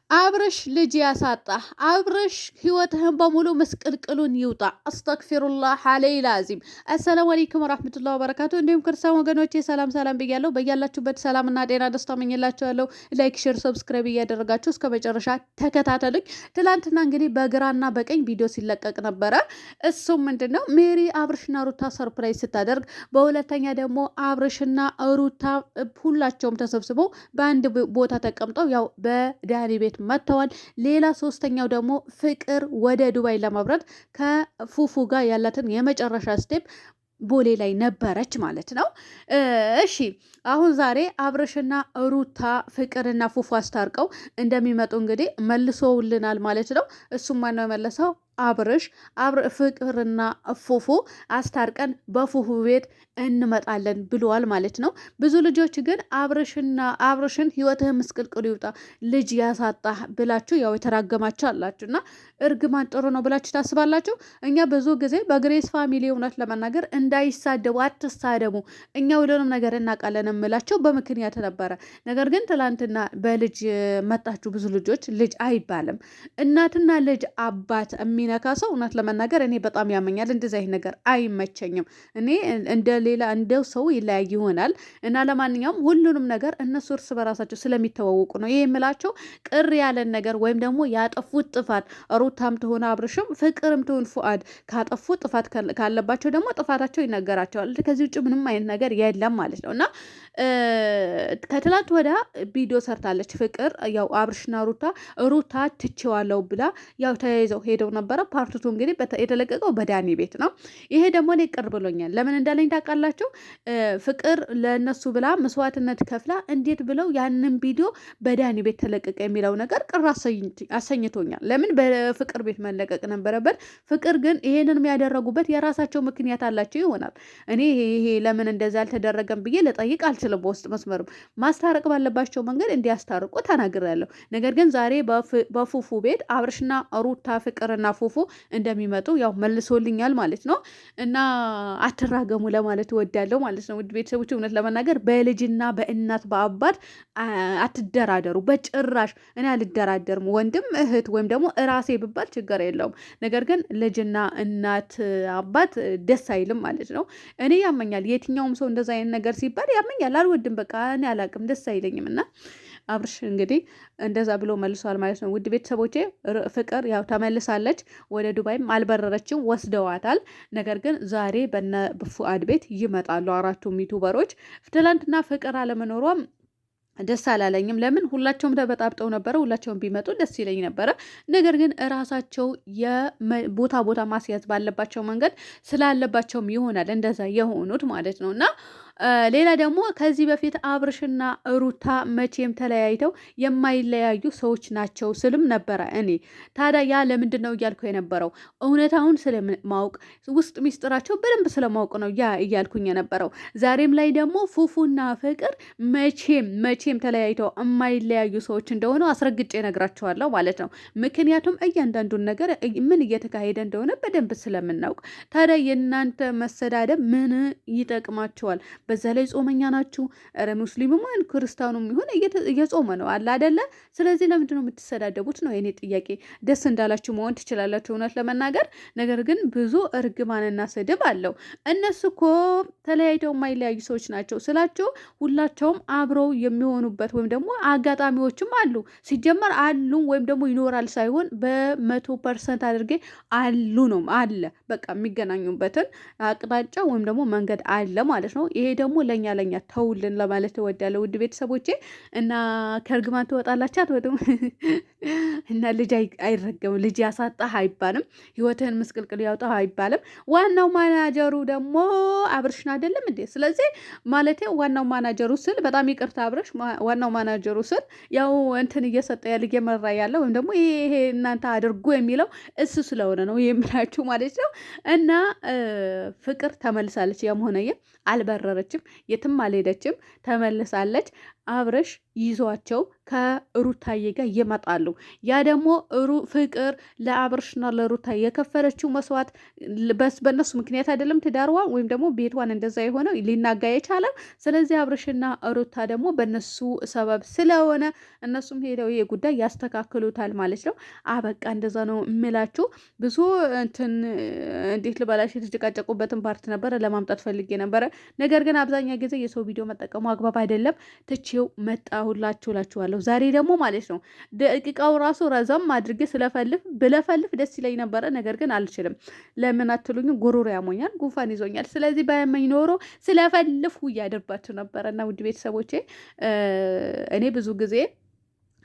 አብርሽ ልጅ ያሳጣ። አብርሽ ህይወትህን በሙሉ ምስቅልቅሉን ይውጣ። አስተግፊሩላህ አለይ ላዚም። አሰላሙ አለይኩም ወራህመቱላሂ ወበረካቱ። እንዲሁም ክርስቲያን ወገኖቼ ሰላም ሰላም ብያለሁ። በያላችሁበት ሰላምና ጤና ደስታ መኝላችኋለሁ። ላይክ፣ ሼር፣ ሰብስክራይብ እያደረጋችሁ እስከ መጨረሻ ተከታተሉኝ። ትላንትና እንግዲህ በግራና በቀኝ ቪዲዮ ሲለቀቅ ነበረ። እሱም ምንድነው ሜሪ አብርሽና ሩታ ሰርፕራይዝ ስታደርግ፣ በሁለተኛ ደግሞ አብርሽና ሩታ ሁላቸውም ተሰብስበው በአንድ ቦታ ተቀምጠው ያው በዳኒ ቤት መጥተዋል። ሌላ ሶስተኛው ደግሞ ፍቅር ወደ ዱባይ ለማብራት ከፉፉ ጋር ያላትን የመጨረሻ ስቴፕ ቦሌ ላይ ነበረች ማለት ነው። እሺ አሁን ዛሬ አብርሽና ሩታ ፍቅርና ፉፉ አስታርቀው እንደሚመጡ እንግዲህ መልሶውልናል ማለት ነው። እሱም ማነው የመለሰው? አብርሽ ፍቅርና ፉፉ አስታርቀን በፉፉ ቤት እንመጣለን ብለዋል ማለት ነው። ብዙ ልጆች ግን አብርሽን ህይወትህ ምስቅልቅል ይውጣ ልጅ ያሳጣ ብላችሁ ያው የተራገማችሁ አላችሁ እና እርግማን ጥሩ ነው ብላችሁ ታስባላችሁ። እኛ ብዙ ጊዜ በግሬስ ፋሚሊ እውነት ለመናገር እንዳይሳደቡ አትሳደቡ፣ እኛ ሁሉንም ነገር እናውቃለን የምላቸው በምክንያት ነበረ። ነገር ግን ትላንትና በልጅ መጣችሁ ብዙ ልጆች። ልጅ አይባልም እናትና ልጅ አባት ነካ ሰው እውነት ለመናገር እኔ በጣም ያመኛል። እንደዚህ አይነት ነገር አይመቸኝም። እኔ እንደው ሰው ይለያይ ይሆናል እና ለማንኛውም ሁሉንም ነገር እነሱ እርስ በራሳቸው ስለሚተዋወቁ ነው ይሄ የምላቸው። ቅር ያለን ነገር ወይም ደግሞ ያጠፉት ጥፋት ሩታም ትሆን አብርሽም ፍቅርም ትሆን ፉአድ ካጠፉ ጥፋት ካለባቸው ደግሞ ጥፋታቸው ይነገራቸዋል። ከዚህ ውጭ ምንም አይነት ነገር የለም ማለት ነው እና ከትላንት ወዳ ቪዲዮ ሰርታለች ፍቅር ያው አብርሽና ሩታ ትቼዋለሁ ብላ ያው ተያይዘው ሄደው ነበረ። ፓርቱቱ እንግዲህ የተለቀቀው በዳኒ ቤት ነው። ይሄ ደግሞ እኔ ቅር ብሎኛል። ለምን እንዳለኝ ታውቃላችሁ? ፍቅር ለእነሱ ብላ መስዋዕትነት ከፍላ እንዴት ብለው ያንን ቪዲዮ በዳኒ ቤት ተለቀቀ የሚለው ነገር ቅር አሰኝቶኛል። ለምን በፍቅር ቤት መለቀቅ ነበረበት። ፍቅር ግን ይሄንን ያደረጉበት የራሳቸው ምክንያት አላቸው ይሆናል። እኔ ይሄ ለምን እንደዛ አልተደረገም ብዬ ልጠይቅ አልችልም። በውስጥ መስመርም ማስታረቅ ባለባቸው መንገድ እንዲያስታርቁ ተናግሬያለሁ። ነገር ግን ዛሬ በፉፉ ቤት አብርሽና ሩታ ፍቅርና ፉፉ እንደሚመጡ ያው መልሶልኛል ማለት ነው እና አትራገሙ ለማለት እወዳለሁ ማለት ነው። ውድ ቤተሰቦች እውነት ለመናገር በልጅና በእናት በአባት አትደራደሩ በጭራሽ። እኔ አልደራደርም። ወንድም እህት ወይም ደግሞ እራሴ ብባል ችግር የለውም። ነገር ግን ልጅና እናት አባት ደስ አይልም ማለት ነው። እኔ ያመኛል። የትኛውም ሰው እንደዛ አይነት ነገር ሲባል ያመኛል። አልወድም። በቃ እኔ አላቅም፣ ደስ አይለኝም እና አብርሽ እንግዲህ እንደዛ ብሎ መልሷል ማለት ነው። ውድ ቤተሰቦቼ ፍቅር ያው ተመልሳለች። ወደ ዱባይም አልበረረችም፣ ወስደዋታል። ነገር ግን ዛሬ በነ ፉአድ ቤት ይመጣሉ አራቱም ዩቱበሮች። ትላንትና ፍቅር አለመኖሯም ደስ አላለኝም። ለምን ሁላቸውም ተበጣብጠው ነበረ። ሁላቸውም ቢመጡ ደስ ይለኝ ነበረ። ነገር ግን እራሳቸው ቦታ ማስያዝ ባለባቸው መንገድ ስላለባቸውም ይሆናል እንደዛ የሆኑት ማለት ነው እና ሌላ ደግሞ ከዚህ በፊት አብርሽና ሩታ መቼም ተለያይተው የማይለያዩ ሰዎች ናቸው ስልም ነበረ እኔ። ታዲያ ያ ለምንድን ነው እያልኩ የነበረው? እውነታውን ስለማውቅ ውስጥ ሚስጥራቸው በደንብ ስለማውቅ ነው ያ እያልኩኝ የነበረው። ዛሬም ላይ ደግሞ ፉፉና ፍቅር መቼም ተለያይተው የማይለያዩ ሰዎች እንደሆኑ አስረግጬ ነግራቸዋለሁ ማለት ነው። ምክንያቱም እያንዳንዱን ነገር ምን እየተካሄደ እንደሆነ በደንብ ስለምናውቅ። ታዲያ የእናንተ መሰዳደብ ምን ይጠቅማቸዋል? በዛ ላይ ጾመኛ ናችሁ። ረ ሙስሊምም ሆን ክርስቲያኑም ይሁን እየጾመ ነው አለ አይደለ? ስለዚህ ለምንድን ነው የምትሰዳደቡት ነው የኔ ጥያቄ። ደስ እንዳላችሁ መሆን ትችላላችሁ እውነት ለመናገር። ነገር ግን ብዙ እርግማንና ስድብ አለው። እነሱ እኮ ተለያይተው የማይለያዩ ሰዎች ናቸው ስላችሁ ሁላቸውም አብረው የሚሆኑበት ወይም ደግሞ አጋጣሚዎችም አሉ። ሲጀመር አሉ ወይም ደግሞ ይኖራል ሳይሆን በ100% አድርጌ አሉ ነው አለ። በቃ የሚገናኙበትን አቅጣጫ ወይም ደግሞ መንገድ አለ ማለት ነው። ይሄ ደግሞ ለኛ ተውልን ለማለት እወዳለሁ ውድ ቤተሰቦቼ። እና ከእርግማን ትወጣላችሁ አትወጡም? እና ልጅ አይረገም፣ ልጅ ያሳጣህ አይባልም፣ ህይወትህን ምስቅልቅል ያውጣህ አይባልም። ዋናው ማናጀሩ ደግሞ አብርሽን አይደለም እንዴ? ስለዚህ ማለቴ ዋናው ማናጀሩ ስል በጣም ይቅርታ አብርሽ፣ ዋናው ማናጀሩ ስል ያው እንትን እየሰጠ ያለ እየመራ ያለ ወይም ደግሞ ይሄ እናንተ አድርጉ የሚለው እሱ ስለሆነ ነው የምላችሁ ማለት ነው። እና ፍቅር ተመልሳለች። ያም ሆነ አልበረረችም፣ የትም አልሄደችም፣ ተመልሳለች። አብርሽ ይዟቸው ከሩታዬ ጋር ይመጣሉ። ያ ደግሞ ፍቅር ለአብርሽና ለሩታ የከፈለችው መስዋዕት በእነሱ ምክንያት አይደለም ትዳርዋ ወይም ደግሞ ቤቷን እንደዛ የሆነው ሊናጋ የቻለው። ስለዚህ አብርሽና ሩታ ደግሞ በእነሱ ሰበብ ስለሆነ እነሱም ሄደው ይሄ ጉዳይ ያስተካክሉታል ማለት ነው። አበቃ እንደዛ ነው የምላችሁ። ብዙ እንዴት ልበላሽ የተጨቃጨቁበትን ፓርት ነበረ ለማምጣት ፈልጌ ነበረ። ነገር ግን አብዛኛ ጊዜ የሰው ቪዲዮ መጠቀሙ አግባብ አይደለም። ትቼው መጣሁላችሁ እላችኋለሁ። ዛሬ ደግሞ ማለት ነው ደቂቃው ራሱ ረዘም አድርጌ ብለፈልፍ ደስ ይለኝ ነበረ። ነገር ግን አልችልም። ለምን አትሉኝ? ጉሮሮ ያሞኛል፣ ጉንፋን ይዞኛል። ስለዚህ ባያመኝ ኖሮ ስለፈልፉ እያደርባችሁ ነበረ። እና ውድ ቤተሰቦቼ እኔ ብዙ ጊዜ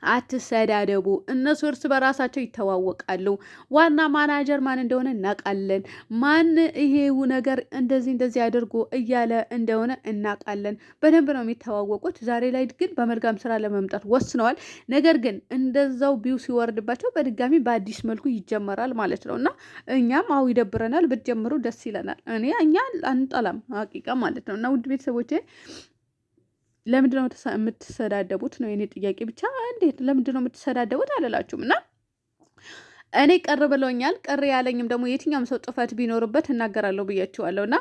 አትሰዳደቡ። እነሱ እርስ በራሳቸው ይተዋወቃሉ። ዋና ማናጀር ማን እንደሆነ እናውቃለን። ማን ይሄው ነገር እንደዚህ አድርጎ እያለ እንደሆነ እናውቃለን። በደንብ ነው የሚተዋወቁት። ዛሬ ላይ ግን በመልካም ስራ ለመምጣት ወስነዋል። ነገር ግን እንደዛው ቢው ሲወርድባቸው በድጋሚ በአዲስ መልኩ ይጀመራል ማለት ነው እና እኛም አው ይደብረናል። ብትጀምሩ ደስ ይለናል። እኛ አንጠላም ሀቂቃ ማለት ነው እና ውድ ቤተሰቦቼ ለምንድን ነው የምትሰዳደቡት ነው የኔ ጥያቄ። ብቻ እንዴት ለምንድን ነው የምትሰዳደቡት አልላችሁም እና እኔ ቅር ብሎኛል። ቅር ያለኝም ደግሞ የትኛውም ሰው ጥፋት ቢኖርበት እናገራለሁ ብያችኋለሁ እና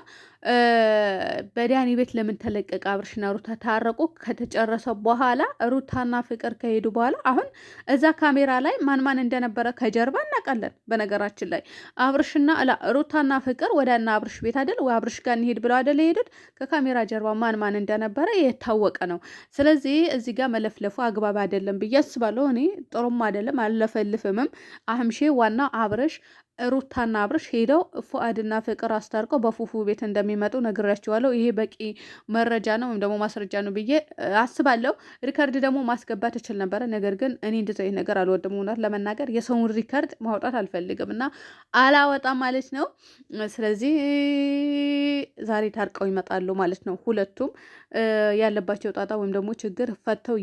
በዳኒ ቤት ለምን ተለቀቀ? አብርሽና ሩታ ታረቁ ከተጨረሰ በኋላ ሩታና ፍቅር ከሄዱ በኋላ አሁን እዛ ካሜራ ላይ ማን እንደነበረ ከጀርባ እናውቃለን። በነገራችን ላይ ሩታና ፍቅር ወደና አብርሽ ቤት አይደል ወይ አብርሽ ጋር እንሄድ ብለው አይደል የሄዱት። ከካሜራ ጀርባ ማን እንደነበረ የታወቀ ነው። ስለዚህ እዚህ ጋር መለፍለፉ አግባብ አይደለም ብዬ አስባለሁ። እኔ ጥሩም አይደለም አልለፈልፍምም። አህምሼ ዋና አብርሽ ሩታና አብርሽ ሄደው ፉአድና ፍቅር አስታርቀው በፉፉ ቤት እንደሚመጡ ነግራቸዋለሁ። ይሄ በቂ መረጃ ነው ወይም ደግሞ ማስረጃ ነው ብዬ አስባለሁ። ሪከርድ ደግሞ ማስገባት እችል ነበረ። ነገር ግን እኔ እንደዚህ አይነት ነገር አልወድም። እውነት ለመናገር የሰውን ሪከርድ ማውጣት አልፈልግም እና አላወጣም ማለት ነው። ስለዚህ ዛሬ ታርቀው ይመጣሉ ማለት ነው። ሁለቱም ያለባቸው ጣጣ ወይም ደግሞ ችግር ፈተው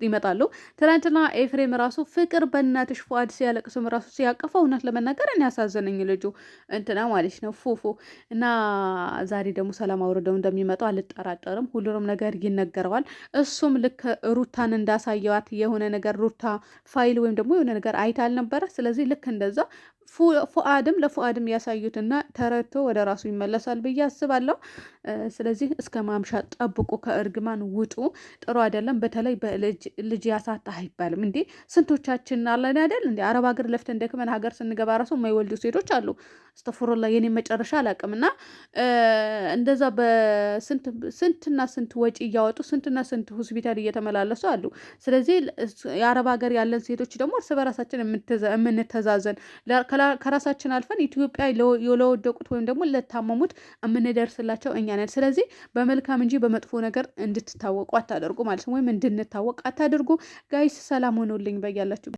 ይመጣሉ። ትናንትና ኤፍሬም ራሱ ፍቅር በእናትሽ ፉአድ ሲያለቅስም ራሱ ሲያቀፈው እውነት ለመናገር እኔ ያሳዘነኝ ልጁ እንትና ማለት ነው ፉፉ እና ዛሬ ደግሞ ሰላም አውርደው እንደሚመጣው አልጠራጠርም። ሁሉንም ነገር ይነገረዋል። እሱም ልክ ሩታን እንዳሳየዋት የሆነ ነገር ሩታ ፋይል ወይም ደግሞ የሆነ ነገር አይታ አልነበረ። ስለዚህ ልክ እንደዛ ለፉአድም ያሳዩትና ተረድቶ ወደ ራሱ ይመለሳል ብዬ አስባለሁ። ስለዚህ እስከ ማምሻ ጠብቁ፣ ከእርግማን ውጡ። ጥሩ አይደለም። በተለይ ልጅ ያሳጣ አይባልም እንዴ። ስንቶቻችን አለን አይደል እንዴ? አረብ ሀገር ለፍተን ደክመን ሀገር ስንገባ ራሱ የማይወልዱ ሴቶች አሉ። እስተፍሩላ የኔ መጨረሻ አላውቅም። እና እንደዛ በስንትና ስንት ወጪ እያወጡ ስንትና ስንት ሆስፒታል እየተመላለሱ አሉ። ስለዚህ የአረብ ሀገር ያለን ሴቶች ደግሞ እርስ በራሳችን የምንተዛዘን ከራሳችን አልፈን ኢትዮጵያ ለወደቁት ወይም ደግሞ ለታመሙት የምንደርስላቸው እኛ ነን። ስለዚህ በመልካም እንጂ በመጥፎ ነገር እንድትታወቁ አታደርጉ ማለት ነው፣ ወይም እንድንታወቅ አታደርጉ። ጋይስ ሰላም ሆኖልኝ በያላችሁ